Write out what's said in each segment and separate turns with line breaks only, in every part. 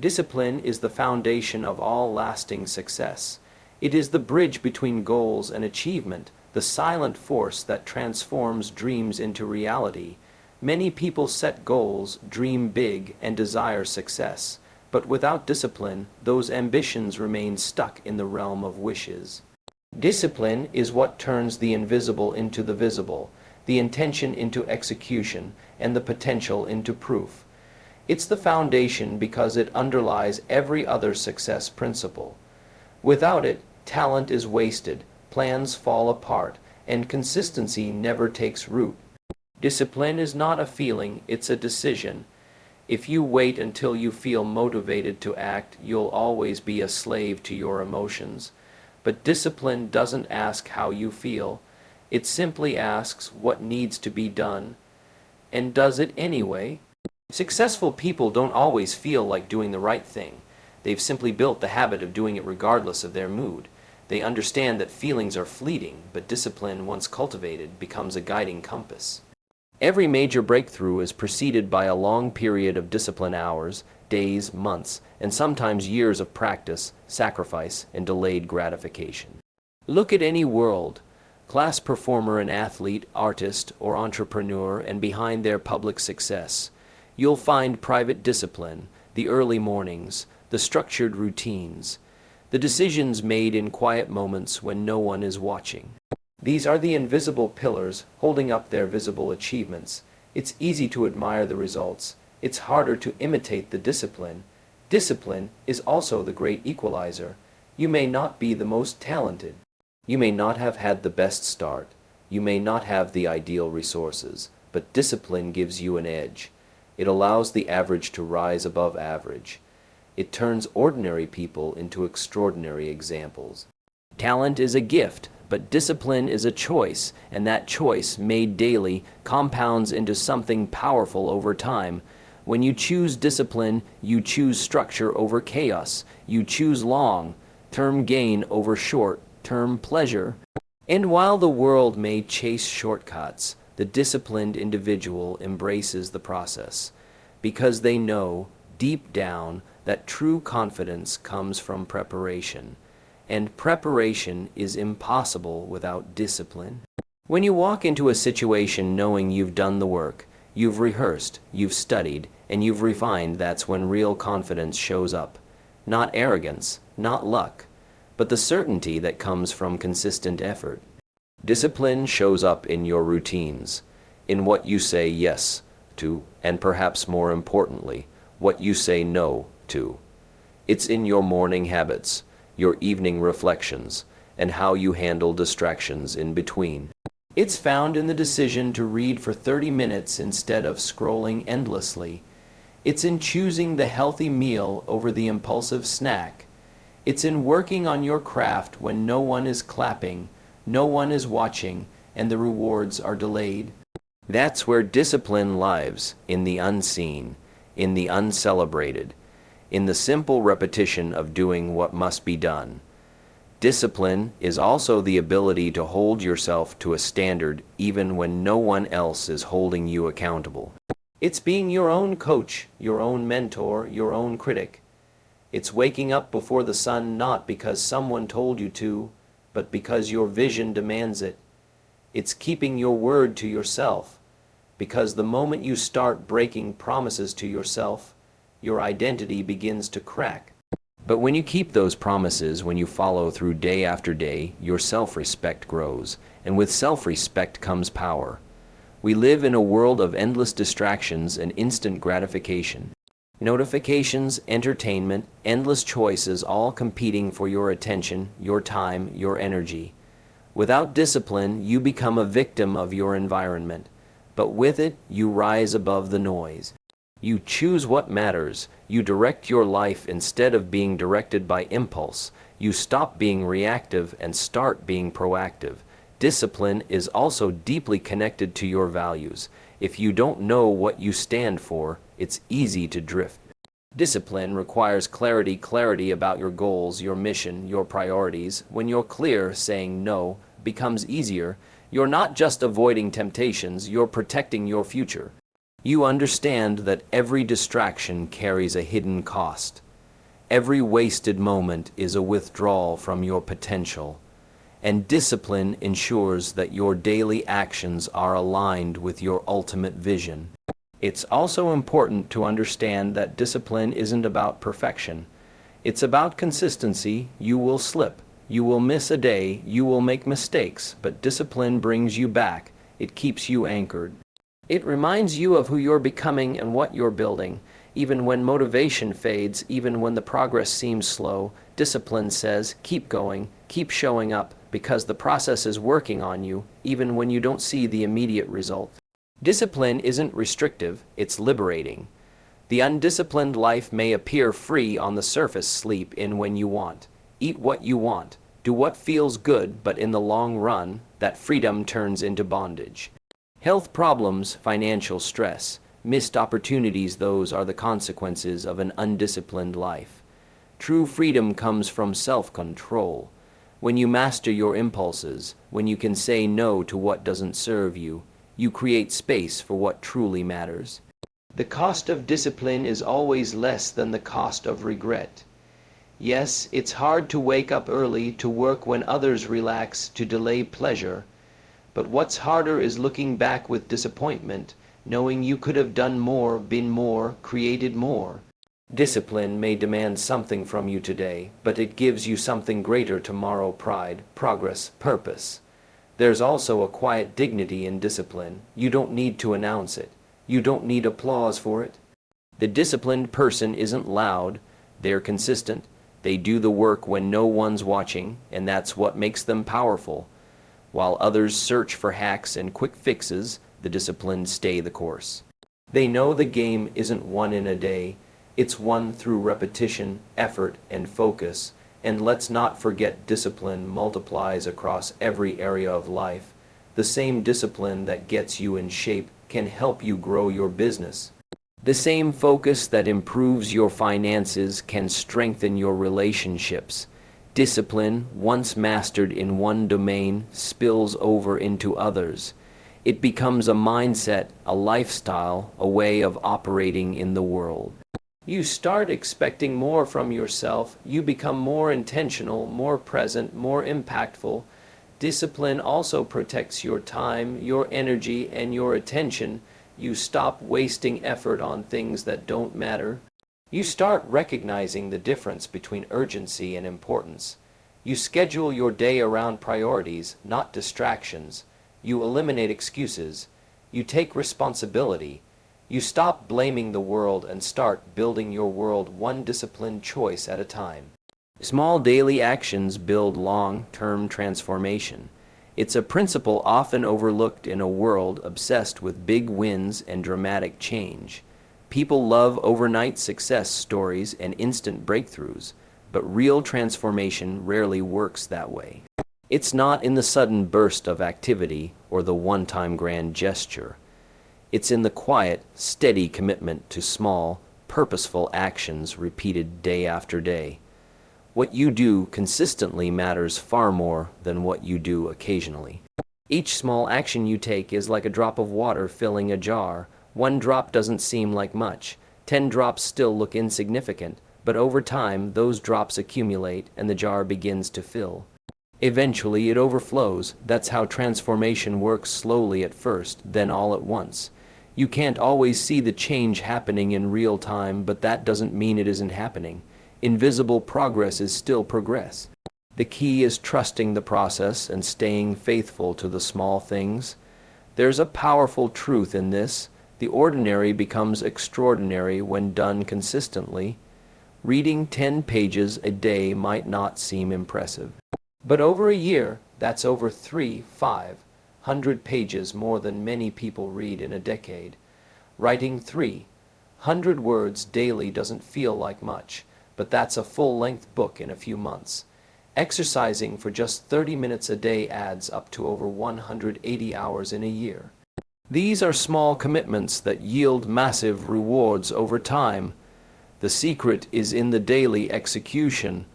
Discipline is the foundation of all lasting success. It is the bridge between goals and achievement, the silent force that transforms dreams into reality. Many people set goals, dream big, and desire success, but without discipline, those ambitions remain stuck in the realm of wishes. Discipline is what turns the invisible into the visible, the intention into execution, and the potential into proof. It's the foundation because it underlies every other success principle. Without it, talent is wasted, plans fall apart, and consistency never takes root. Discipline is not a feeling, it's a decision. If you wait until you feel motivated to act, you'll always be a slave to your emotions. But discipline doesn't ask how you feel. It simply asks what needs to be done, and does it anyway. Successful people don't always feel like doing the right thing. They've simply built the habit of doing it regardless of their mood. They understand that feelings are fleeting, but discipline, once cultivated, becomes a guiding compass. Every major breakthrough is preceded by a long period of discipline hours, days, months, and sometimes years of practice, sacrifice, and delayed gratification. Look at any world, class performer and athlete, artist, or entrepreneur, and behind their public success, you'll find private discipline, the early mornings, the structured routines, the decisions made in quiet moments when no one is watching. These are the invisible pillars holding up their visible achievements. It's easy to admire the results. It's harder to imitate the discipline. Discipline is also the great equalizer. You may not be the most talented. You may not have had the best start. You may not have the ideal resources, but discipline gives you an edge. It allows the average to rise above average. It turns ordinary people into extraordinary examples. Talent is a gift, but discipline is a choice, and that choice, made daily, compounds into something powerful over time. When you choose discipline, you choose structure over chaos. You choose long-term gain over short-term pleasure. And while the world may chase shortcuts, the disciplined individual embraces the process, because they know, deep down, that true confidence comes from preparation, and preparation is impossible without discipline. When you walk into a situation knowing you've done the work, you've rehearsed, you've studied, and you've refined, that's when real confidence shows up. Not arrogance, not luck, but the certainty that comes from consistent effort. Discipline shows up in your routines, in what you say yes to, and perhaps more importantly, what you say no to. It's in your morning habits, your evening reflections, and how you handle distractions in between. It's found in the decision to read for 30 minutes instead of scrolling endlessly. It's in choosing the healthy meal over the impulsive snack. It's in working on your craft when no one is clapping, no one is watching, and the rewards are delayed. That's where discipline lives, in the unseen, in the uncelebrated, in the simple repetition of doing what must be done. Discipline is also the ability to hold yourself to a standard even when no one else is holding you accountable. It's being your own coach, your own mentor, your own critic. It's waking up before the sun not because someone told you to, but because your vision demands it. It's keeping your word to yourself, because the moment you start breaking promises to yourself, your identity begins to crack. But when you keep those promises, when you follow through day after day, your self-respect grows, and with self-respect comes power. We live in a world of endless distractions and instant gratification. Notifications, entertainment, endless choices, all competing for your attention, your time, your energy. Without discipline, you become a victim of your environment, but with it, you rise above the noise. You choose what matters. You direct your life instead of being directed by impulse. You stop being reactive and start being proactive. Discipline is also deeply connected to your values. If you don't know what you stand for, it's easy to drift. Discipline requires clarity about your goals, your mission, your priorities. When you're clear, saying no becomes easier. You're not just avoiding temptations, you're protecting your future. You understand that every distraction carries a hidden cost. Every wasted moment is a withdrawal from your potential, and discipline ensures that your daily actions are aligned with your ultimate vision. It's also important to understand that discipline isn't about perfection. It's about consistency. You will slip, you will miss a day, you will make mistakes, but discipline brings you back. It keeps you anchored. It reminds you of who you're becoming and what you're building. Even when motivation fades, even when the progress seems slow, discipline says, keep going, keep showing up, because the process is working on you, even when you don't see the immediate result. Discipline isn't restrictive, it's liberating. The undisciplined life may appear free on the surface. Sleep in when you want, eat what you want, do what feels good, but in the long run, that freedom turns into bondage. Health problems, financial stress, missed opportunities, those are the consequences of an undisciplined life. True freedom comes from self-control. When you master your impulses, when you can say no to what doesn't serve you, you create space for what truly matters. The cost of discipline is always less than the cost of regret. Yes, it's hard to wake up early, to work when others relax, to delay pleasure. But what's harder is looking back with disappointment, knowing you could have done more, been more, created more. Discipline may demand something from you today, but it gives you something greater tomorrow: pride, progress, purpose. There's also a quiet dignity in discipline. You don't need to announce it. You don't need applause for it. The disciplined person isn't loud. They're consistent. They do the work when no one's watching, and that's what makes them powerful. While others search for hacks and quick fixes, the disciplined stay the course. They know the game isn't won in a day. It's won through repetition, effort, and focus. And let's not forget, discipline multiplies across every area of life. The same discipline that gets you in shape can help you grow your business. The same focus that improves your finances can strengthen your relationships. Discipline, once mastered in one domain, spills over into others. It becomes a mindset, a lifestyle, a way of operating in the world. You start expecting more from yourself. You become more intentional, more present, more impactful. Discipline also protects your time, your energy, and your attention. You stop wasting effort on things that don't matter. You start recognizing the difference between urgency and importance. You schedule your day around priorities, not distractions. You eliminate excuses. You take responsibility. You stop blaming the world and start building your world one disciplined choice at a time. Small daily actions build long-term transformation. It's a principle often overlooked in a world obsessed with big wins and dramatic change. People love overnight success stories and instant breakthroughs, but real transformation rarely works that way. It's not in the sudden burst of activity or the one-time grand gesture. It's in the quiet, steady commitment to small, purposeful actions repeated day after day. What you do consistently matters far more than what you do occasionally. Each small action you take is like a drop of water filling a jar. One drop doesn't seem like much. 10 drops still look insignificant, but over time, those drops accumulate and the jar begins to fill. Eventually, it overflows. That's how transformation works: slowly at first, then all at once. You can't always see the change happening in real time, but that doesn't mean it isn't happening. Invisible progress is still progress. The key is trusting the process and staying faithful to the small things. There's a powerful truth in this. The ordinary becomes extraordinary when done consistently. Reading 10 pages a day might not seem impressive. But over a year, that's over 300 pages more than many people read in a decade. Writing 300 words daily doesn't feel like much, but that's a full-length book in a few months. Exercising for just 30 minutes a day adds up to over 180 hours in a year. These are small commitments that yield massive rewards over time. The secret is in the daily execution.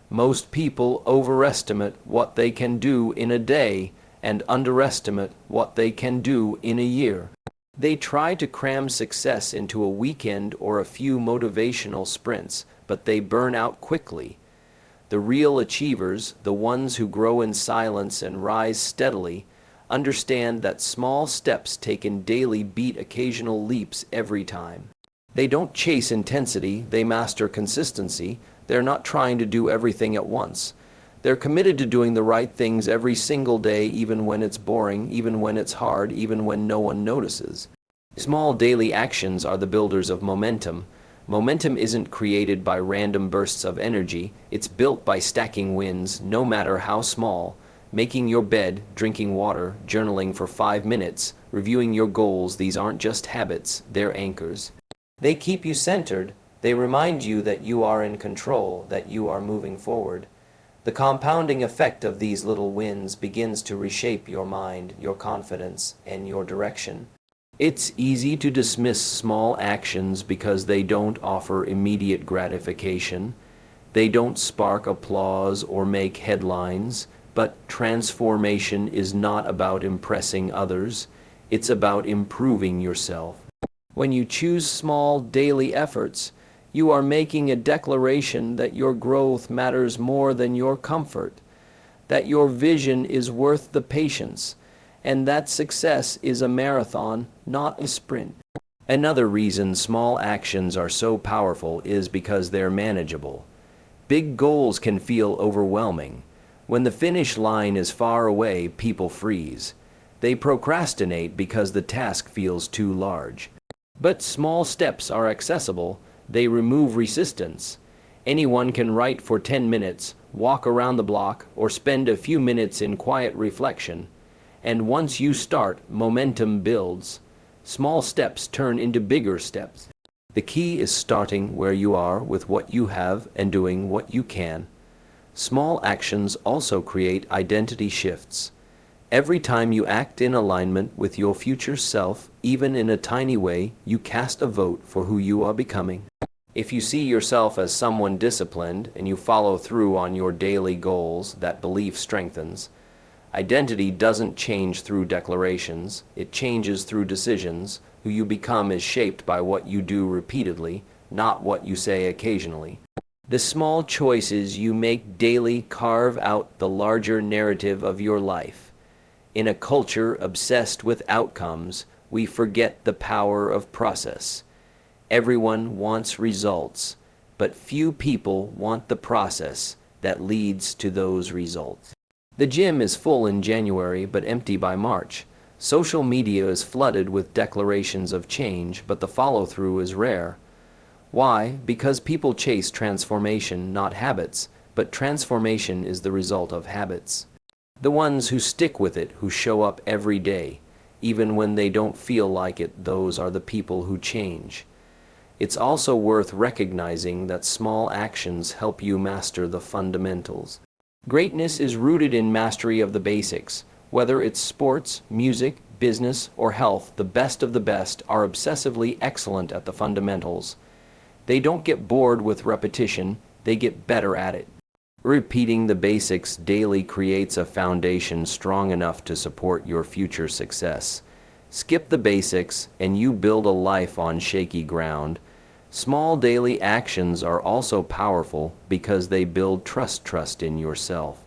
Most people overestimate what they can do in a day and underestimate what they can do in a year. They try to cram success into a weekend or a few motivational sprints, but they burn out quickly. The real achievers, the ones who grow in silence and rise steadily, understand that small steps taken daily beat occasional leaps every time. They don't chase intensity, they master consistency. They're not trying to do everything at once. They're committed to doing the right things every single day, even when it's boring, even when it's hard, even when no one notices. Small daily actions are the builders of momentum. Momentum isn't created by random bursts of energy, it's built by stacking wins, no matter how small. Making your bed, drinking water, journaling for 5 minutes, reviewing your goals, these aren't just habits, they're anchors. They keep you centered, they remind you that you are in control, that you are moving forward. The compounding effect of these little wins begins to reshape your mind, your confidence, and your direction. It's easy to dismiss small actions because they don't offer immediate gratification. They don't spark applause or make headlines, but transformation is not about impressing others. It's about improving yourself. When you choose small daily efforts, you are making a declaration that your growth matters more than your comfort, that your vision is worth the patience, and that success is a marathon, not a sprint. Another reason small actions are so powerful is because they're manageable. Big goals can feel overwhelming. When the finish line is far away, people freeze. They procrastinate because the task feels too large. But small steps are accessible. They remove resistance. Anyone can write for 10 minutes, walk around the block, or spend a few minutes in quiet reflection. And once you start, momentum builds. Small steps turn into bigger steps. The key is starting where you are with what you have and doing what you can. Small actions also create identity shifts. Every time you act in alignment with your future self, even in a tiny way, you cast a vote for who you are becoming. If you see yourself as someone disciplined and you follow through on your daily goals, that belief strengthens. Identity doesn't change through declarations, it changes through decisions. Who you become is shaped by what you do repeatedly, not what you say occasionally. The small choices you make daily carve out the larger narrative of your life. In a culture obsessed with outcomes, we forget the power of process. Everyone wants results, but few people want the process that leads to those results. The gym is full in January but empty by March. Social media is flooded with declarations of change, but the follow-through is rare. Why? Because people chase transformation, not habits, but transformation is the result of habits. The ones who stick with it, who show up every day, even when they don't feel like it, those are the people who change. It's also worth recognizing that small actions help you master the fundamentals. Greatness is rooted in mastery of the basics. Whether it's sports, music, business, or health, the best of the best are obsessively excellent at the fundamentals. They don't get bored with repetition, they get better at it. Repeating the basics daily creates a foundation strong enough to support your future success. Skip the basics, and you build a life on shaky ground. Small daily actions are also powerful because they build trust in yourself.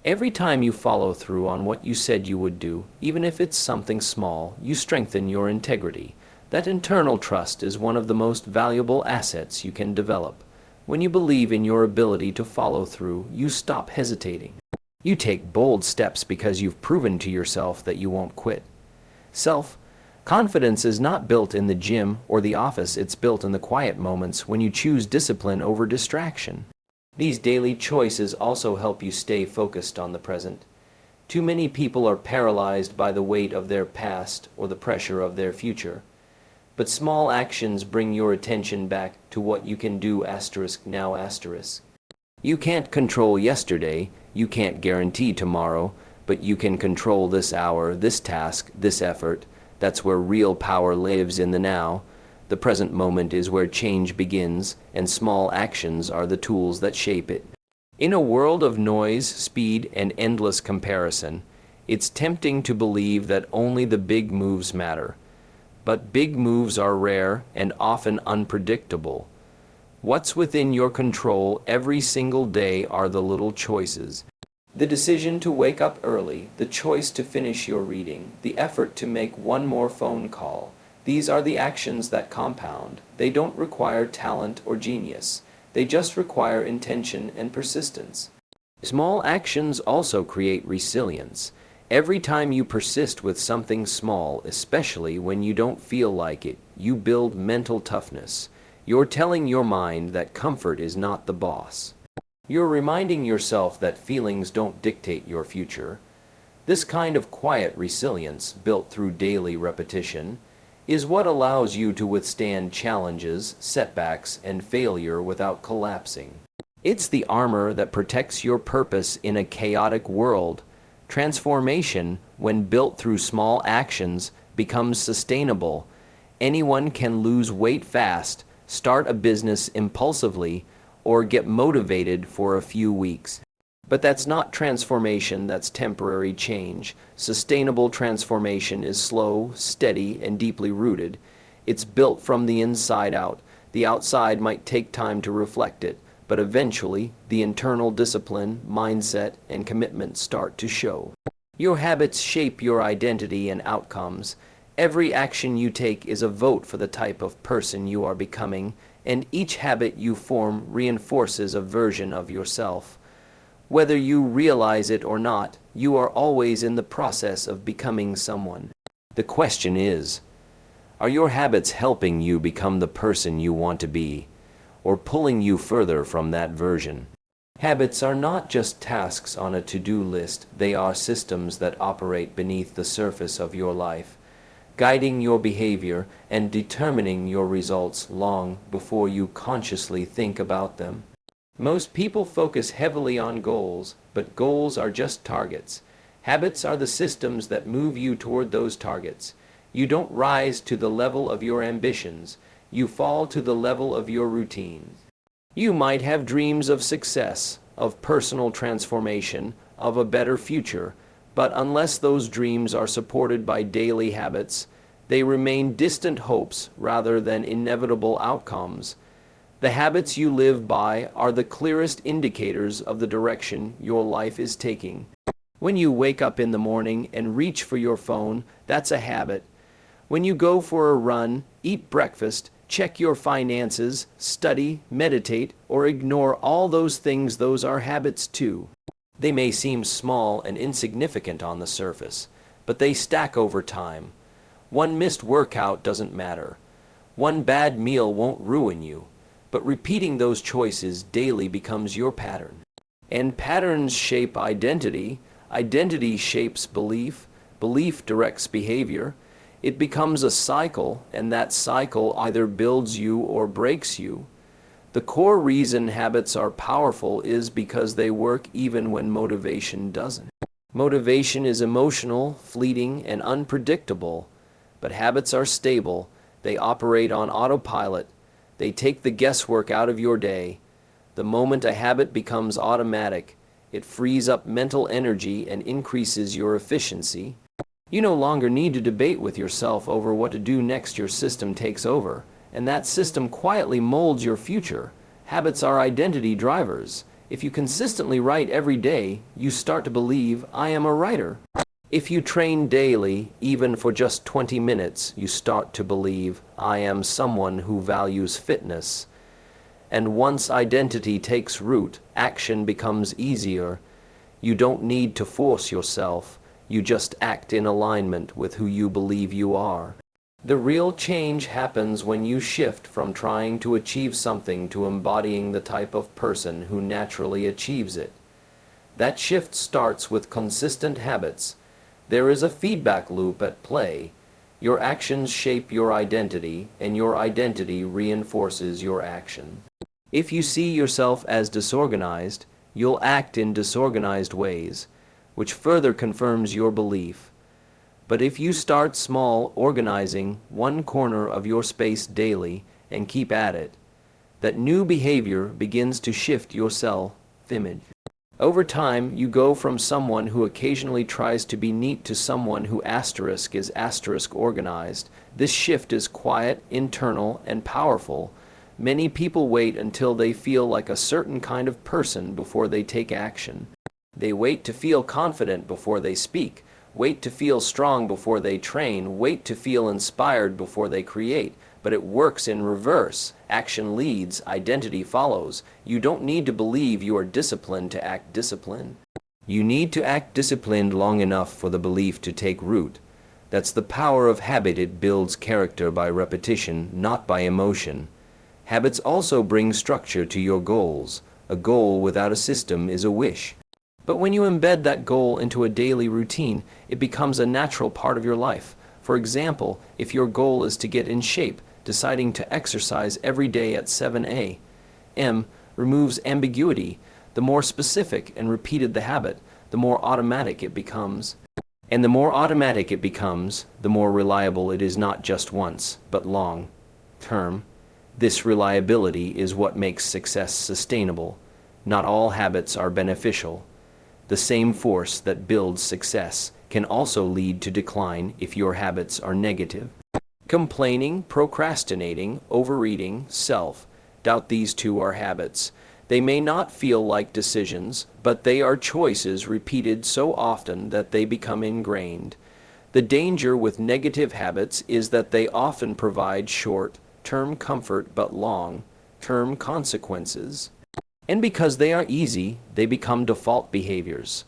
Every time you follow through on what you said you would do, even if it's something small, you strengthen your integrity. That internal trust is one of the most valuable assets you can develop. When you believe in your ability to follow through, you stop hesitating. You take bold steps because you've proven to yourself that you won't quit. Confidence is not built in the gym or the office, it's built in the quiet moments when you choose discipline over distraction. These daily choices also help you stay focused on the present. Too many people are paralyzed by the weight of their past or the pressure of their future. But small actions bring your attention back to what you can do now. You can't control yesterday, you can't guarantee tomorrow, but you can control this hour, this task, this effort. That's where real power lives, in the now. The present moment is where change begins, and small actions are the tools that shape it. In a world of noise, speed, and endless comparison, it's tempting to believe that only the big moves matter. But big moves are rare and often unpredictable. What's within your control every single day are the little choices. The decision to wake up early, the choice to finish your reading, the effort to make one more phone call. These are the actions that compound. They don't require talent or genius. They just require intention and persistence. Small actions also create resilience. Every time you persist with something small, especially when you don't feel like it, you build mental toughness. You're telling your mind that comfort is not the boss. You're reminding yourself that feelings don't dictate your future. This kind of quiet resilience, built through daily repetition, is what allows you to withstand challenges, setbacks, and failure without collapsing. It's the armor that protects your purpose in a chaotic world. Transformation, when built through small actions, becomes sustainable. Anyone can lose weight fast, start a business impulsively, or get motivated for a few weeks. But that's not transformation, that's temporary change. Sustainable transformation is slow, steady, and deeply rooted. It's built from the inside out. The outside might take time to reflect it, but eventually, the internal discipline, mindset, and commitment start to show. Your habits shape your identity and outcomes. Every action you take is a vote for the type of person you are becoming, and each habit you form reinforces a version of yourself. Whether you realize it or not, you are always in the process of becoming someone. The question is, are your habits helping you become the person you want to be, or pulling you further from that version? Habits are not just tasks on a to-do list, they are systems that operate beneath the surface of your life, guiding your behavior and determining your results long before you consciously think about them. Most people focus heavily on goals, but goals are just targets. Habits are the systems that move you toward those targets. You don't rise to the level of your ambitions, you fall to the level of your routine. You might have dreams of success, of personal transformation, of a better future, but unless those dreams are supported by daily habits, they remain distant hopes rather than inevitable outcomes. The habits you live by are the clearest indicators of the direction your life is taking. When you wake up in the morning and reach for your phone, that's a habit. When you go for a run, eat breakfast, check your finances, study, meditate, or ignore all those things, those are habits too. They may seem small and insignificant on the surface, but they stack over time. One missed workout doesn't matter. One bad meal won't ruin you, but repeating those choices daily becomes your pattern. And patterns shape identity, identity shapes belief, belief directs behavior. It becomes a cycle, and that cycle either builds you or breaks you. The core reason habits are powerful is because they work even when motivation doesn't. Motivation is emotional, fleeting, and unpredictable, but habits are stable. They operate on autopilot. They take the guesswork out of your day. The moment a habit becomes automatic, it frees up mental energy and increases your efficiency. You no longer need to debate with yourself over what to do next. Your system takes over, and that system quietly molds your future. Habits are identity drivers. If you consistently write every day, you start to believe, I am a writer. If you train daily, even for just 20 minutes, you start to believe, I am someone who values fitness. And once identity takes root, action becomes easier. You don't need to force yourself. You just act in alignment with who you believe you are. The real change happens when you shift from trying to achieve something to embodying the type of person who naturally achieves it. That shift starts with consistent habits. There is a feedback loop at play. Your actions shape your identity, and your identity reinforces your action. If you see yourself as disorganized, you'll act in disorganized ways, which further confirms your belief. But if you start small, organizing one corner of your space daily and keep at it, that new behavior begins to shift your self-image. Over time, you go from someone who occasionally tries to be neat to someone who is organized. This shift is quiet, internal, and powerful. Many people wait until they feel like a certain kind of person before they take action. They wait to feel confident before they speak, wait to feel strong before they train, wait to feel inspired before they create. But it works in reverse. Action leads, identity follows. You don't need to believe you are disciplined to act disciplined. You need to act disciplined long enough for the belief to take root. That's the power of habit. It builds character by repetition, not by emotion. Habits also bring structure to your goals. A goal without a system is a wish. But when you embed that goal into a daily routine, it becomes a natural part of your life. For example, if your goal is to get in shape, deciding to exercise every day at 7 a.m. removes ambiguity. The more specific and repeated the habit, the more automatic it becomes. And the more automatic it becomes, the more reliable it is, not just once, but long term. This reliability is what makes success sustainable. Not all habits are beneficial. The same force that builds success can also lead to decline if your habits are negative. Complaining, procrastinating, overeating, self-doubt, these two are habits. They may not feel like decisions, but they are choices repeated so often that they become ingrained. The danger with negative habits is that they often provide short-term comfort but long-term consequences. And because they are easy, they become default behaviors.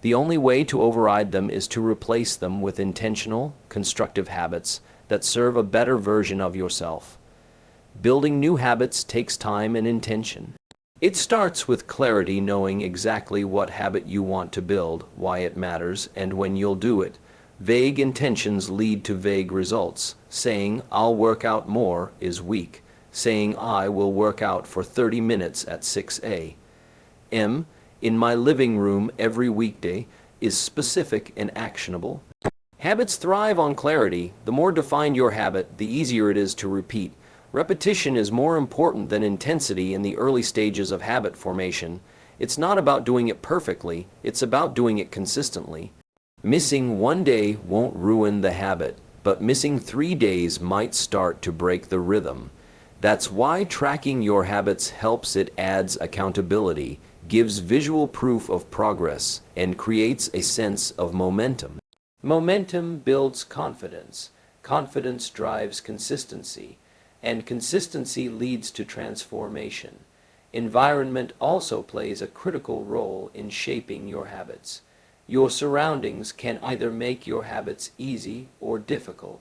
The only way to override them is to replace them with intentional, constructive habits that serve a better version of yourself. Building new habits takes time and intention. It starts with clarity, knowing exactly what habit you want to build, why it matters, and when you'll do it. Vague intentions lead to vague results. Saying, "I'll work out more," is weak. Saying, "I will work out for 30 minutes at 6 a.m. in my living room every weekday," is specific and actionable. Habits thrive on clarity. The more defined your habit, the easier it is to repeat. Repetition is more important than intensity in the early stages of habit formation. It's not about doing it perfectly, it's about doing it consistently. Missing one day won't ruin the habit, but missing 3 days might start to break the rhythm. That's why tracking your habits helps. It adds accountability, gives visual proof of progress, and creates a sense of momentum. Momentum builds confidence. Confidence drives consistency, and consistency leads to transformation. Environment also plays a critical role in shaping your habits. Your surroundings can either make your habits easy or difficult.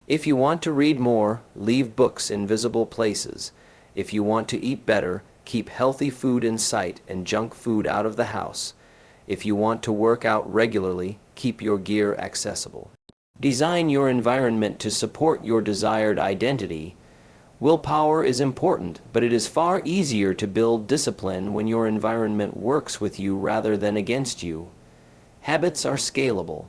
If you want to read more, leave books in visible places. If you want to eat better, keep healthy food in sight and junk food out of the house. If you want to work out regularly, keep your gear accessible. Design your environment to support your desired identity. Willpower is important, but it is far easier to build discipline when your environment works with you rather than against you. Habits are scalable.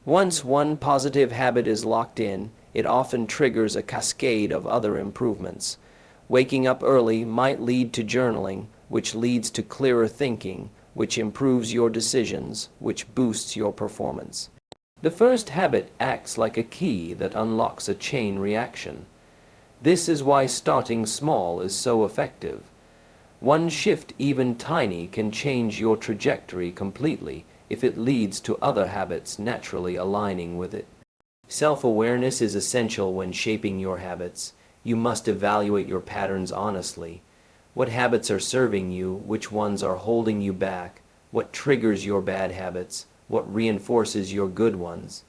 Once one positive habit is locked in, it often triggers a cascade of other improvements. Waking up early might lead to journaling, which leads to clearer thinking, which improves your decisions, which boosts your performance. The first habit acts like a key that unlocks a chain reaction. This is why starting small is so effective. One shift, even tiny, can change your trajectory completely if it leads to other habits naturally aligning with it. Self-awareness is essential when shaping your habits. You must evaluate your patterns honestly. What habits are serving you? Which ones are holding you back? What triggers your bad habits? What reinforces your good ones?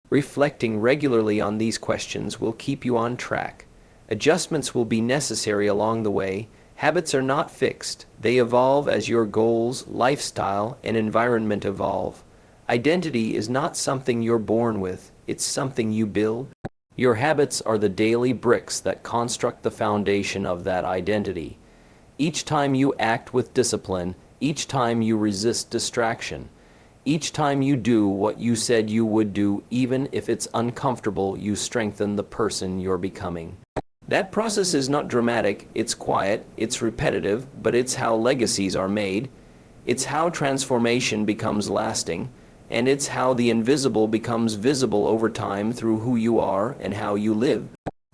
Reflecting regularly on these questions will keep you on track. Adjustments will be necessary along the way. Habits are not fixed. They evolve as your goals, lifestyle, and environment evolve. Identity is not something you're born with. It's something you build. Your habits are the daily bricks that construct the foundation of that identity. Each time you act with discipline, each time you resist distraction, each time you do what you said you would do, even if it's uncomfortable, you strengthen the person you're becoming. That process is not dramatic, it's quiet, it's repetitive, but it's how legacies are made. It's how transformation becomes lasting, and it's how the invisible becomes visible over time through who you are and how you live.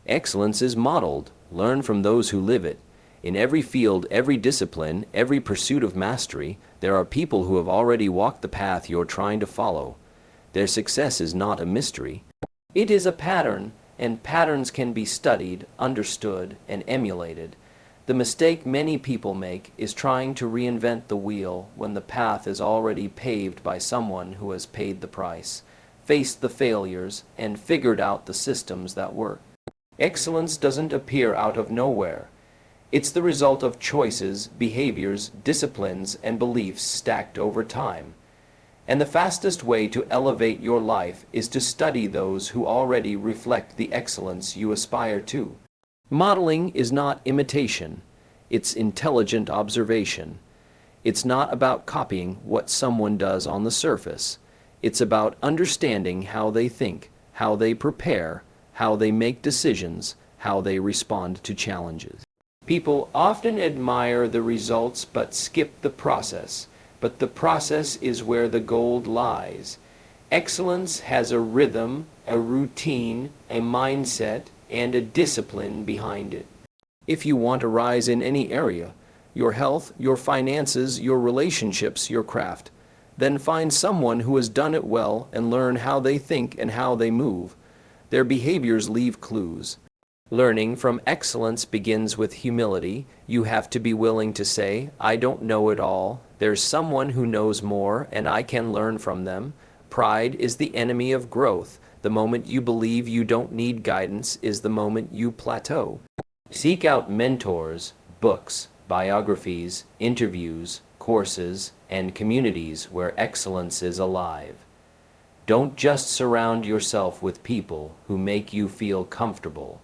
Excellence is modeled, Learn from those who live it. In every field, every discipline, every pursuit of mastery, there are people who have already walked the path you're trying to follow. Their success is not a mystery. It is a pattern, and patterns can be studied, understood, and emulated. The mistake many people make is trying to reinvent the wheel when the path is already paved by someone who has paid the price, faced the failures, and figured out the systems that work. Excellence doesn't appear out of nowhere. It's the result of choices, behaviors, disciplines, and beliefs stacked over time. And the fastest way to elevate your life is to study those who already reflect the excellence you aspire to. Modeling is not imitation, it's intelligent observation. It's not about copying what someone does on the surface. It's about understanding how they think, how they prepare, how they make decisions, how they respond to challenges. People often admire the results but skip the process, but the process is where the gold lies. Excellence has a rhythm, a routine, a mindset, and a discipline behind it. If you want to rise in any area, your health, your finances, your relationships, your craft, then find someone who has done it well and learn how they think and how they move. Their behaviors leave clues. Learning from excellence begins with humility. You have to be willing to say, I don't know it all. There's someone who knows more, and I can learn from them. Pride is the enemy of growth. The moment you believe you don't need guidance is the moment you plateau. Seek out mentors, books, biographies, interviews, courses, and communities where excellence is alive. Don't just surround yourself with people who make you feel comfortable.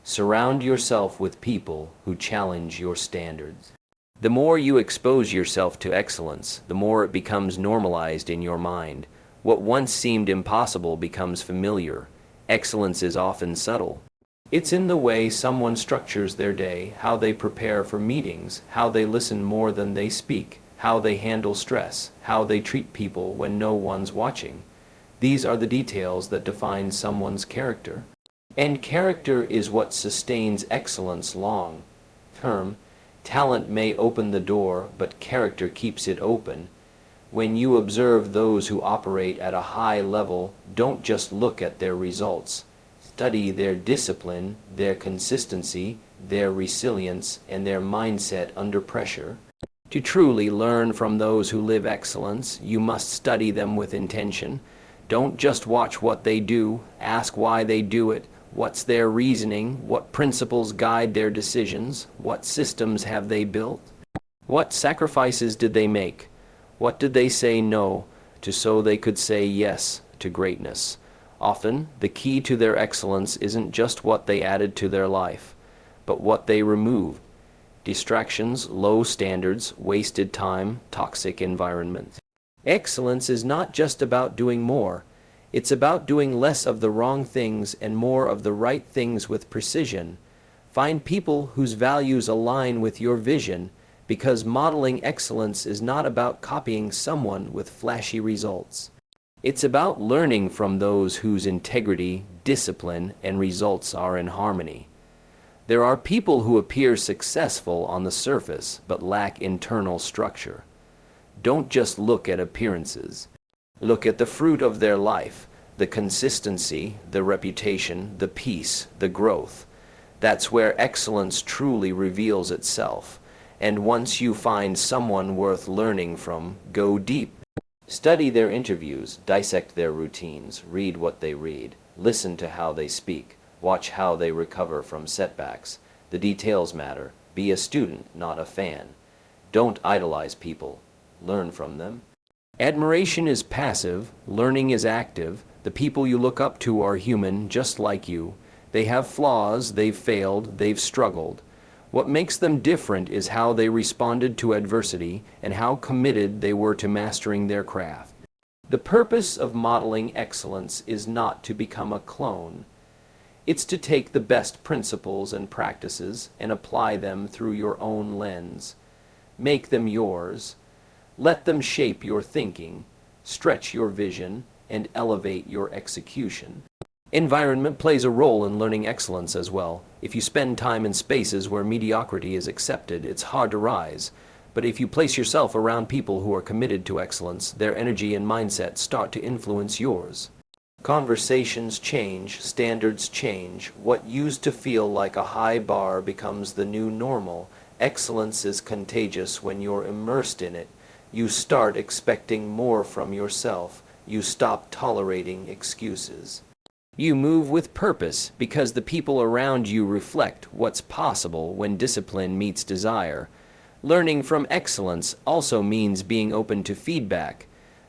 Surround yourself with people who challenge your standards. The more you expose yourself to excellence, the more it becomes normalized in your mind. What once seemed impossible becomes familiar. Excellence is often subtle. It's in the way someone structures their day, how they prepare for meetings, how they listen more than they speak, how they handle stress, how they treat people when no one's watching. These are the details that define someone's character. And character is what sustains excellence long term. Talent may open the door, but character keeps it open. When you observe those who operate at a high level, don't just look at their results. Study their discipline, their consistency, their resilience, and their mindset under pressure. To truly learn from those who live excellence, you must study them with intention. Don't just watch what they do, ask why they do it. What's their reasoning? What principles guide their decisions? What systems have they built? What sacrifices did they make? What did they say no to so they could say yes to greatness? Often, the key to their excellence isn't just what they added to their life, but what they removed. Distractions, low standards, wasted time, toxic environments. Excellence is not just about doing more. It's about doing less of the wrong things and more of the right things with precision. Find people whose values align with your vision, because modeling excellence is not about copying someone with flashy results. It's about learning from those whose integrity, discipline, and results are in harmony. There are people who appear successful on the surface but lack internal structure. Don't just look at appearances. Look at the fruit of their life, the consistency, the reputation, the peace, the growth. That's where excellence truly reveals itself. And once you find someone worth learning from, go deep. Study their interviews, dissect their routines, read what they read, listen to how they speak, watch how they recover from setbacks. The details matter. Be a student, not a fan. Don't idolize people. Learn from them. Admiration is passive, learning is active. The people you look up to are human, just like you. They have flaws, they've failed, they've struggled. What makes them different is how they responded to adversity and how committed they were to mastering their craft. The purpose of modeling excellence is not to become a clone. It's to take the best principles and practices and apply them through your own lens. Make them yours. Let them shape your thinking, stretch your vision, and elevate your execution. Environment plays a role in learning excellence as well. If you spend time in spaces where mediocrity is accepted, it's hard to rise. But if you place yourself around people who are committed to excellence, their energy and mindset start to influence yours. Conversations change, standards change. What used to feel like a high bar becomes the new normal. Excellence is contagious when you're immersed in it. You start expecting more from yourself. You stop tolerating excuses. You move with purpose because the people around you reflect what's possible when discipline meets desire. Learning from excellence also means being open to feedback.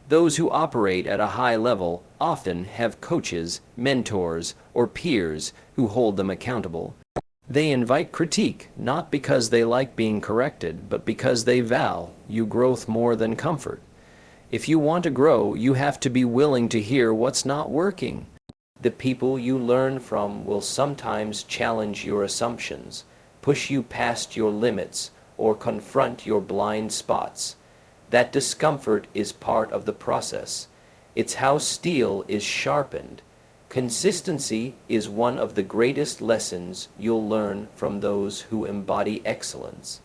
Those who operate at a high level often have coaches, mentors, or peers who hold them accountable. They invite critique, not because they like being corrected, but because they value growth more than comfort. If you want to grow, you have to be willing to hear what's not working. The people you learn from will sometimes challenge your assumptions, push you past your limits, or confront your blind spots. That discomfort is part of the process. It's how steel is sharpened. Consistency is one of the greatest lessons you'll learn from those who embody excellence.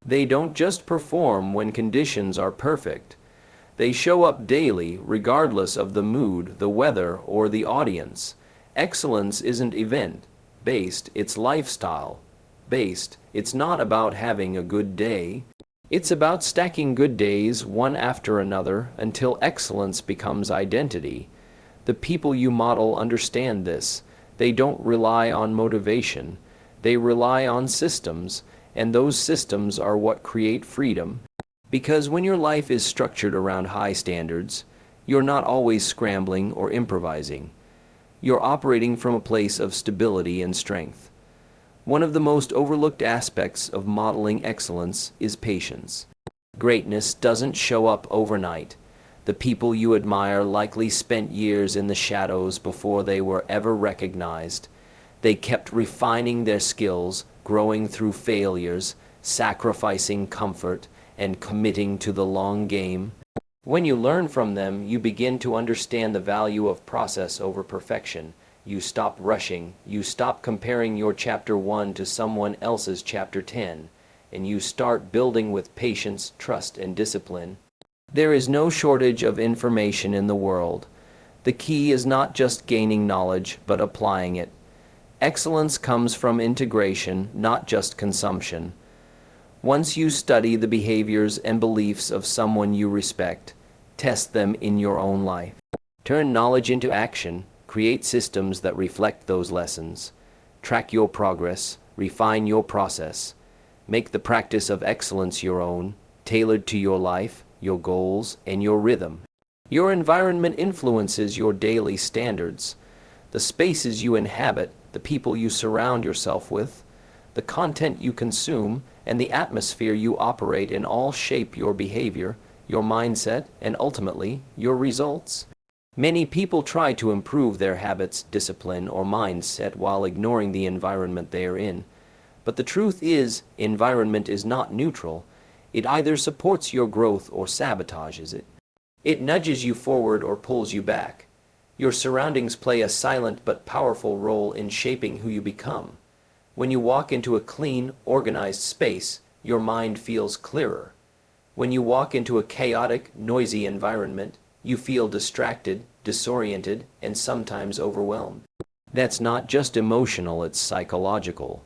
They don't just perform when conditions are perfect. They show up daily, regardless of the mood, the weather, or the audience. Excellence isn't event-based, it's lifestyle-based. It's not about having a good day. It's about stacking good days one after another until excellence becomes identity. The people you model understand this. They don't rely on motivation. They rely on systems, and those systems are what create freedom. Because when your life is structured around high standards, you're not always scrambling or improvising. You're operating from a place of stability and strength. One of the most overlooked aspects of modeling excellence is patience. Greatness doesn't show up overnight. The people you admire likely spent years in the shadows before they were ever recognized. They kept refining their skills, growing through failures, sacrificing comfort, and committing to the long game. When you learn from them, you begin to understand the value of process over perfection. You stop rushing, you stop comparing your chapter 1 to someone else's chapter 10, and you start building with patience, trust, and discipline. There is no shortage of information in the world. The key is not just gaining knowledge, but applying it. Excellence comes from integration, not just consumption. Once you study the behaviors and beliefs of someone you respect, test them in your own life. Turn knowledge into action. Create systems that reflect those lessons. Track your progress. Refine your process. Make the practice of excellence your own, tailored to your life, your goals, and your rhythm. Your environment influences your daily standards. The spaces you inhabit, the people you surround yourself with, the content you consume, and the atmosphere you operate in all shape your behavior, your mindset, and ultimately, your results. Many people try to improve their habits, discipline, or mindset while ignoring the environment they are in. But the truth is, environment is not neutral. It either supports your growth or sabotages it. It nudges you forward or pulls you back. Your surroundings play a silent but powerful role in shaping who you become. When you walk into a clean, organized space, your mind feels clearer. When you walk into a chaotic, noisy environment, you feel distracted, disoriented, and sometimes overwhelmed. That's not just emotional, it's psychological.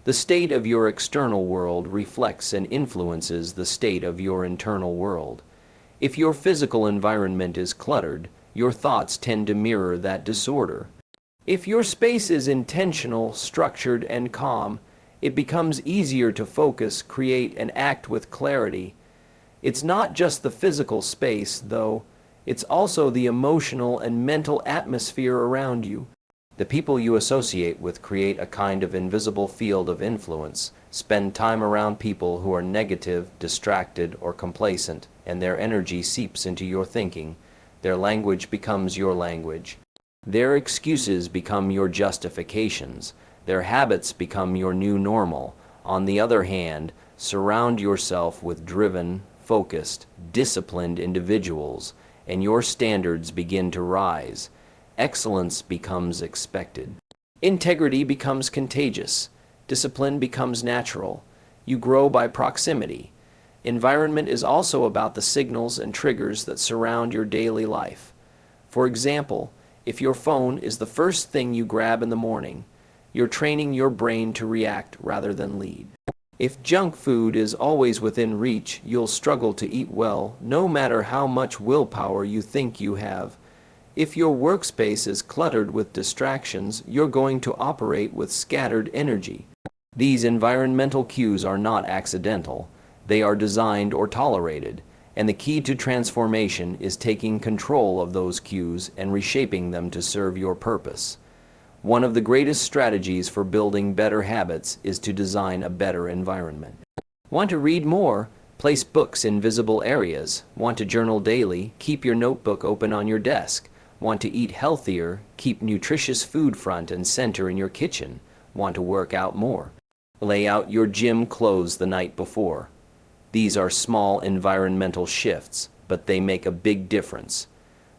The state of your external world reflects and influences the state of your internal world. If your physical environment is cluttered, your thoughts tend to mirror that disorder. If your space is intentional, structured, and calm, it becomes easier to focus, create, and act with clarity. It's not just the physical space, though. It's also the emotional and mental atmosphere around you. The people you associate with create a kind of invisible field of influence. Spend time around people who are negative, distracted, or complacent, and their energy seeps into your thinking. Their language becomes your language. Their excuses become your justifications. Their habits become your new normal. On the other hand, surround yourself with driven, focused, disciplined individuals, and your standards begin to rise. Excellence becomes expected. Integrity becomes contagious. Discipline becomes natural. You grow by proximity. Environment is also about the signals and triggers that surround your daily life. For example, if your phone is the first thing you grab in the morning, you're training your brain to react rather than lead. If junk food is always within reach, you'll struggle to eat well, no matter how much willpower you think you have. If your workspace is cluttered with distractions, you're going to operate with scattered energy. These environmental cues are not accidental. They are designed or tolerated, and the key to transformation is taking control of those cues and reshaping them to serve your purpose. One of the greatest strategies for building better habits is to design a better environment. Want to read more? Place books in visible areas. Want to journal daily? Keep your notebook open on your desk. Want to eat healthier? Keep nutritious food front and center in your kitchen. Want to work out more? Lay out your gym clothes the night before. These are small environmental shifts, but they make a big difference.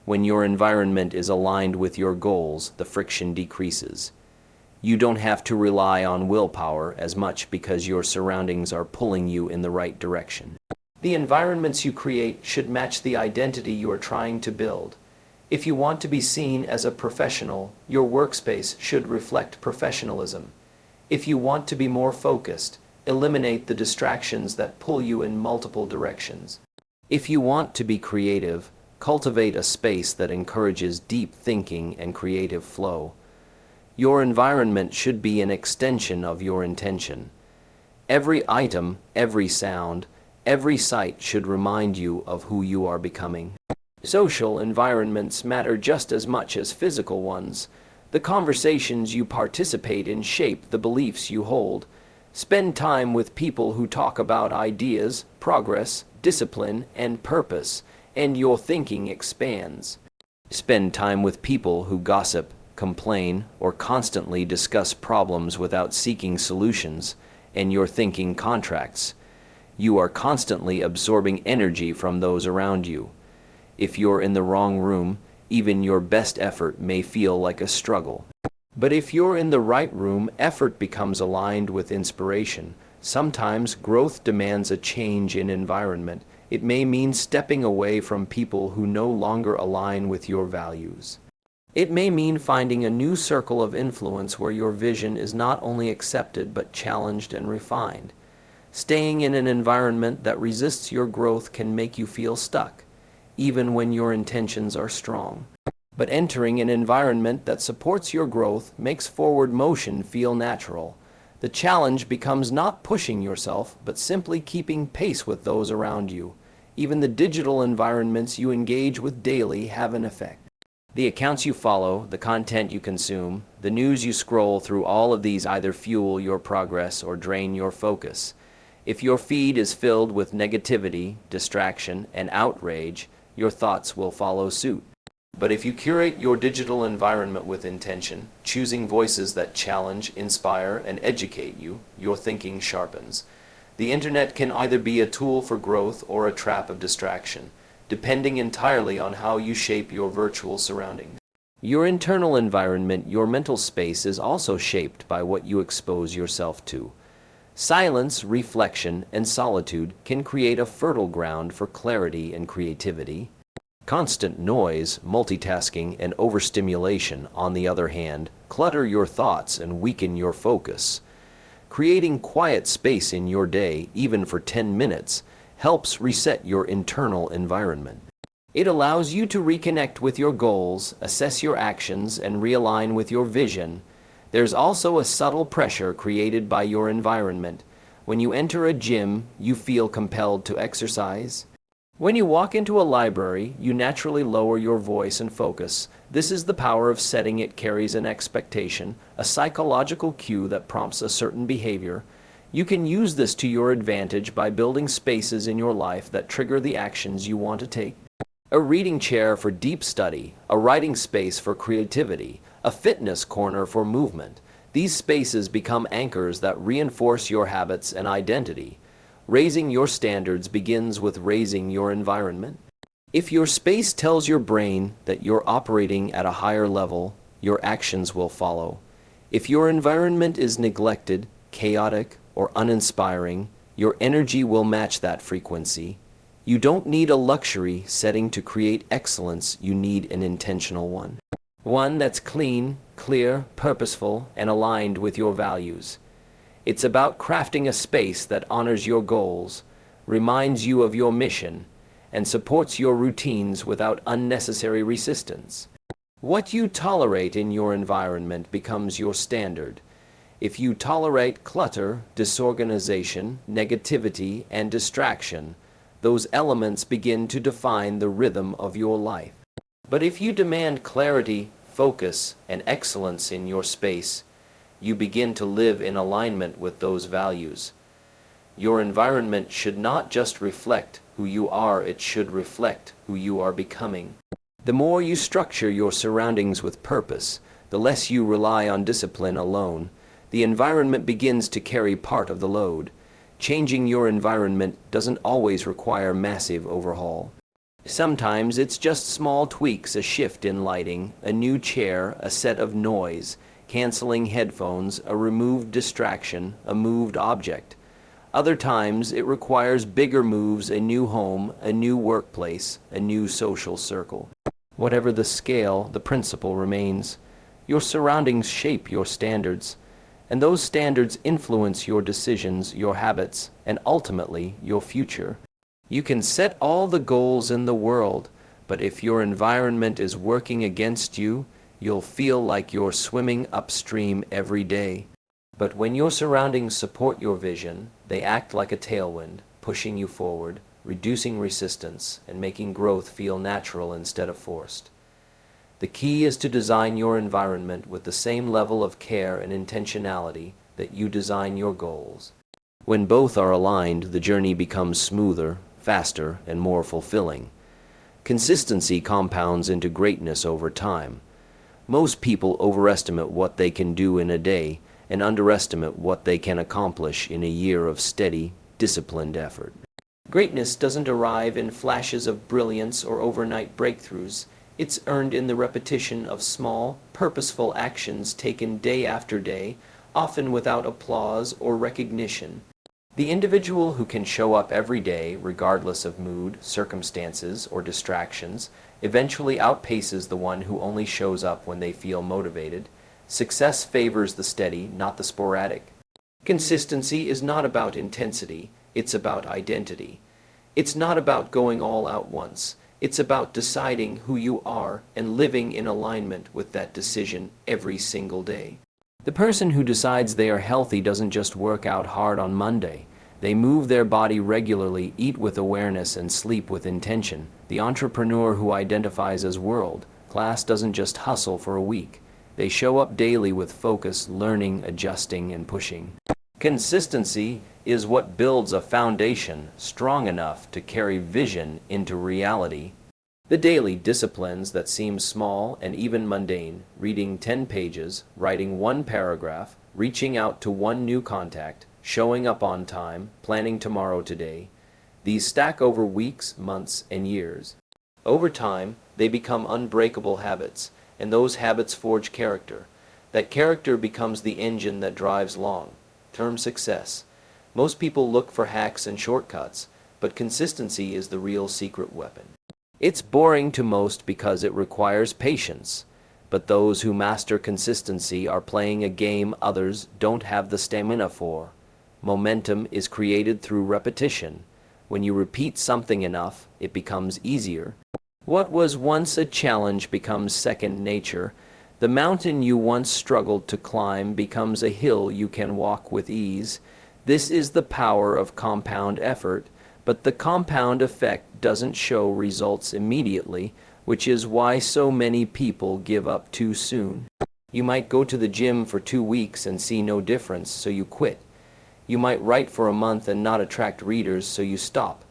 When your environment is aligned with your goals, the friction decreases. You don't have to rely on willpower as much because your surroundings are pulling you in the right direction. The environments you create should match the identity you are trying to build. If you want to be seen as a professional, your workspace should reflect professionalism. If you want to be more focused, eliminate the distractions that pull you in multiple directions. If you want to be creative, cultivate a space that encourages deep thinking and creative flow. Your environment should be an extension of your intention. Every item, every sound, every sight should remind you of who you are becoming. Social environments matter just as much as physical ones. The conversations you participate in shape the beliefs you hold. Spend time with people who talk about ideas, progress, discipline, and purpose, and your thinking expands. Spend time with people who gossip, complain, or constantly discuss problems without seeking solutions, and your thinking contracts. You are constantly absorbing energy from those around you. If you're in the wrong room, even your best effort may feel like a struggle. But if you're in the right room, effort becomes aligned with inspiration. Sometimes growth demands a change in environment. It may mean stepping away from people who no longer align with your values. It may mean finding a new circle of influence where your vision is not only accepted but challenged and refined. Staying in an environment that resists your growth can make you feel stuck, even when your intentions are strong. But entering an environment that supports your growth makes forward motion feel natural. The challenge becomes not pushing yourself, but simply keeping pace with those around you. Even the digital environments you engage with daily have an effect. The accounts you follow, the content you consume, the news you scroll through, all of these either fuel your progress or drain your focus. If your feed is filled with negativity, distraction, and outrage, your thoughts will follow suit. But if you curate your digital environment with intention, choosing voices that challenge, inspire, and educate you, your thinking sharpens. The internet can either be a tool for growth or a trap of distraction, depending entirely on how you shape your virtual surroundings. Your internal environment, your mental space, is also shaped by what you expose yourself to. Silence, reflection, and solitude can create a fertile ground for clarity and creativity. Constant noise, multitasking, and overstimulation, on the other hand, clutter your thoughts and weaken your focus. Creating quiet space in your day, even for 10 minutes, helps reset your internal environment. It allows you to reconnect with your goals, assess your actions, and realign with your vision. There's also a subtle pressure created by your environment. When you enter a gym, you feel compelled to exercise. When you walk into a library, you naturally lower your voice and focus. This is the power of setting. It carries an expectation, a psychological cue that prompts a certain behavior. You can use this to your advantage by building spaces in your life that trigger the actions you want to take. A reading chair for deep study, a writing space for creativity, a fitness corner for movement. These spaces become anchors that reinforce your habits and identity. Raising your standards begins with raising your environment. If your space tells your brain that you're operating at a higher level, your actions will follow. If your environment is neglected, chaotic, or uninspiring, your energy will match that frequency. You don't need a luxury setting to create excellence, you need an intentional one. One that's clean, clear, purposeful, and aligned with your values. It's about crafting a space that honors your goals, reminds you of your mission, and supports your routines without unnecessary resistance. What you tolerate in your environment becomes your standard. If you tolerate clutter, disorganization, negativity, and distraction, those elements begin to define the rhythm of your life. But if you demand clarity, focus, and excellence in your space, you begin to live in alignment with those values. Your environment should not just reflect who you are, it should reflect who you are becoming. The more you structure your surroundings with purpose, the less you rely on discipline alone. The environment begins to carry part of the load. Changing your environment doesn't always require massive overhaul. Sometimes it's just small tweaks, a shift in lighting, a new chair, a set of noise, canceling headphones, a removed distraction, a moved object. Other times it requires bigger moves, a new home, a new workplace, a new social circle. Whatever the scale, the principle remains. Your surroundings shape your standards, and those standards influence your decisions, your habits, and ultimately your future. You can set all the goals in the world, but if your environment is working against you, you'll feel like you're swimming upstream every day. But when your surroundings support your vision, they act like a tailwind, pushing you forward, reducing resistance, and making growth feel natural instead of forced. The key is to design your environment with the same level of care and intentionality that you design your goals. When both are aligned, the journey becomes smoother, faster, and more fulfilling. Consistency compounds into greatness over time. Most people overestimate what they can do in a day and underestimate what they can accomplish in a year of steady, disciplined effort. Greatness doesn't arrive in flashes of brilliance or overnight breakthroughs. It's earned in the repetition of small, purposeful actions taken day after day, often without applause or recognition. The individual who can show up every day, regardless of mood, circumstances, or distractions, eventually outpaces the one who only shows up when they feel motivated. Success favors the steady, not the sporadic. Consistency is not about intensity, it's about identity. It's not about going all out once. It's about deciding who you are and living in alignment with that decision every single day. The person who decides they are healthy doesn't just work out hard on Monday. They move their body regularly, eat with awareness, and sleep with intention. The entrepreneur who identifies as world-class doesn't just hustle for a week. They show up daily with focus, learning, adjusting, and pushing. Consistency is what builds a foundation strong enough to carry vision into reality. The daily disciplines that seem small and even mundane, reading 10 pages, writing 1 paragraph, reaching out to 1 new contact, showing up on time, planning tomorrow today, these stack over weeks, months, and years. Over time, they become unbreakable habits, and those habits forge character. That character becomes the engine that drives long-term success. Most people look for hacks and shortcuts, but consistency is the real secret weapon. It's boring to most because it requires patience, but those who master consistency are playing a game others don't have the stamina for. Momentum is created through repetition. When you repeat something enough, it becomes easier. What was once a challenge becomes second nature. The mountain you once struggled to climb becomes a hill you can walk with ease. This is the power of compound effort, but the compound effect doesn't show results immediately, which is why so many people give up too soon. You might go to the gym for 2 weeks and see no difference, so you quit. You might write for a month and not attract readers, so you stop.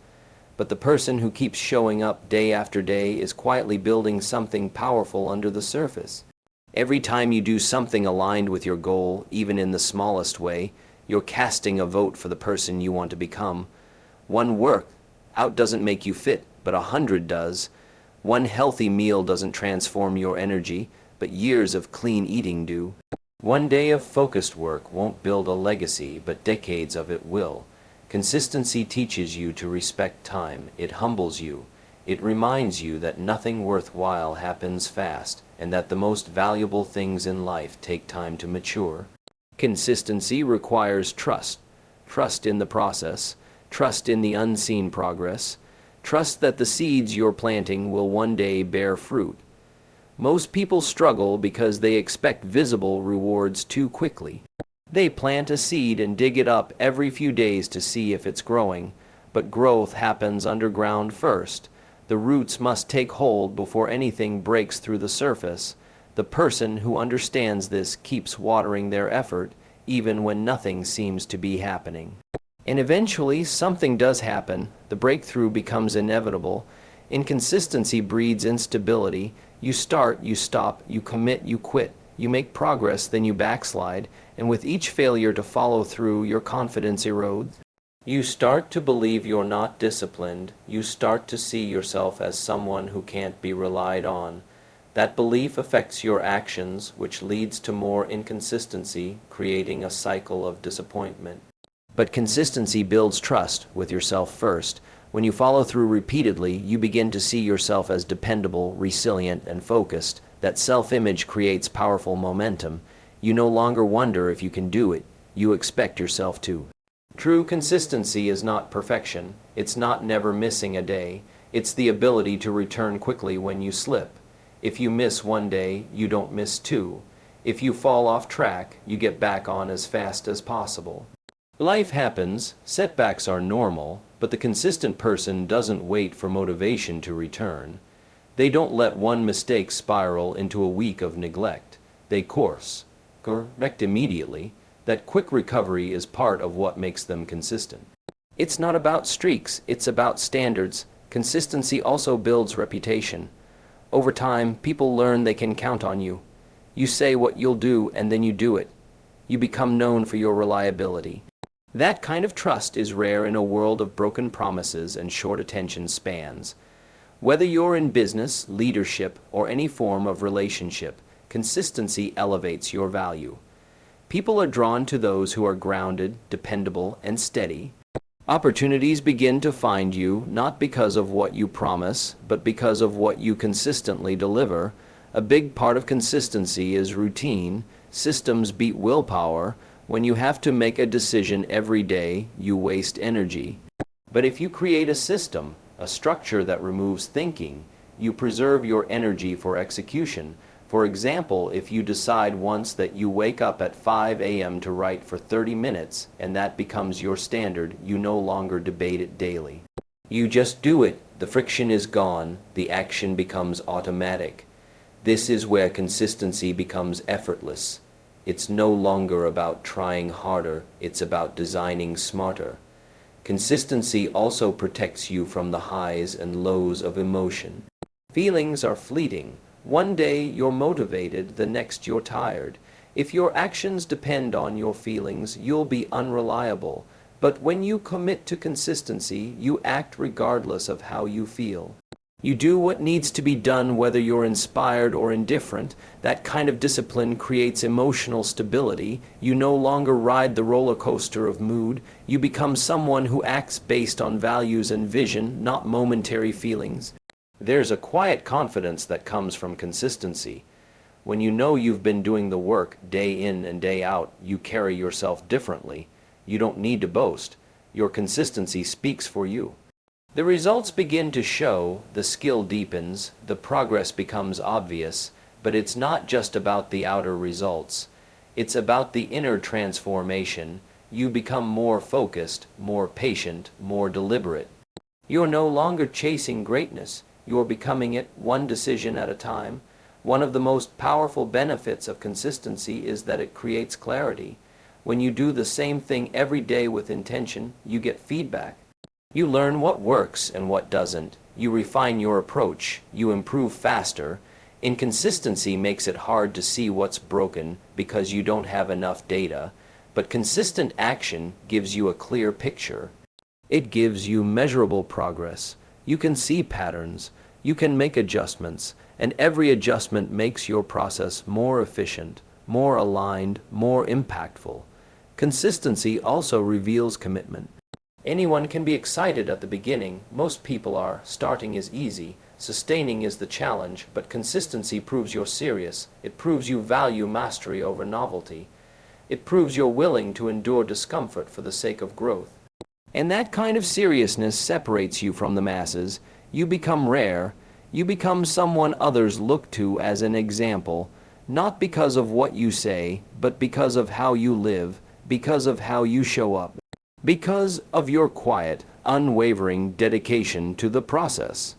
But the person who keeps showing up day after day is quietly building something powerful under the surface. Every time you do something aligned with your goal, even in the smallest way, you're casting a vote for the person you want to become. 1 workout doesn't make you fit, but 100 does. 1 healthy meal doesn't transform your energy, but years of clean eating do. One day of focused work won't build a legacy, but decades of it will. Consistency teaches you to respect time. It humbles you. It reminds you that nothing worthwhile happens fast, and that the most valuable things in life take time to mature. Consistency requires trust. Trust in the process. Trust in the unseen progress. Trust that the seeds you're planting will one day bear fruit. Most people struggle because they expect visible rewards too quickly. They plant a seed and dig it up every few days to see if it's growing, but growth happens underground first. The roots must take hold before anything breaks through the surface. The person who understands this keeps watering their effort, even when nothing seems to be happening. And eventually, something does happen. The breakthrough becomes inevitable. Inconsistency breeds instability. You start, you stop, you commit, you quit. You make progress, then you backslide, and with each failure to follow through, your confidence erodes. You start to believe you're not disciplined. You start to see yourself as someone who can't be relied on. That belief affects your actions, which leads to more inconsistency, creating a cycle of disappointment. But consistency builds trust with yourself first. When you follow through repeatedly, you begin to see yourself as dependable, resilient, and focused. That self-image creates powerful momentum. You no longer wonder if you can do it. You expect yourself to. True consistency is not perfection. It's not never missing a day. It's the ability to return quickly when you slip. If you miss one day, you don't miss two. If you fall off track, you get back on as fast as possible. Life happens, setbacks are normal, but the consistent person doesn't wait for motivation to return. They don't let one mistake spiral into a week of neglect. They correct immediately. That quick recovery is part of what makes them consistent. It's not about streaks, it's about standards. Consistency also builds reputation. Over time, people learn they can count on you. You say what you'll do, and then you do it. You become known for your reliability. That kind of trust is rare in a world of broken promises and short attention spans. Whether you're in business, leadership, or any form of relationship, consistency elevates your value. People are drawn to those who are grounded, dependable, and steady. Opportunities begin to find you not because of what you promise, but because of what you consistently deliver. A big part of consistency is routine. Systems beat willpower. When you have to make a decision every day, you waste energy. But if you create a system, a structure that removes thinking, you preserve your energy for execution. For example, if you decide once that you wake up at 5 a.m. to write for 30 minutes, and that becomes your standard, you no longer debate it daily. You just do it. The friction is gone. The action becomes automatic. This is where consistency becomes effortless. It's no longer about trying harder, it's about designing smarter. Consistency also protects you from the highs and lows of emotion. Feelings are fleeting. One day you're motivated, the next you're tired. If your actions depend on your feelings, you'll be unreliable. But when you commit to consistency, you act regardless of how you feel. You do what needs to be done whether you're inspired or indifferent. That kind of discipline creates emotional stability. You no longer ride the roller coaster of mood. You become someone who acts based on values and vision, not momentary feelings. There's a quiet confidence that comes from consistency. When you know you've been doing the work day in and day out, you carry yourself differently. You don't need to boast. Your consistency speaks for you. The results begin to show, the skill deepens, the progress becomes obvious, but it's not just about the outer results. It's about the inner transformation. You become more focused, more patient, more deliberate. You're no longer chasing greatness. You're becoming it one decision at a time. One of the most powerful benefits of consistency is that it creates clarity. When you do the same thing every day with intention, you get feedback. You learn what works and what doesn't. You refine your approach. You improve faster. Inconsistency makes it hard to see what's broken because you don't have enough data, but consistent action gives you a clear picture. It gives you measurable progress. You can see patterns. You can make adjustments, and every adjustment makes your process more efficient, more aligned, more impactful. Consistency also reveals commitment. Anyone can be excited at the beginning. Most people are. Starting is easy. Sustaining is the challenge, but consistency proves you're serious. It proves you value mastery over novelty. It proves you're willing to endure discomfort for the sake of growth. And that kind of seriousness separates you from the masses. You become rare. You become someone others look to as an example, not because of what you say, but because of how you live, because of how you show up, because of your quiet, unwavering dedication to the process.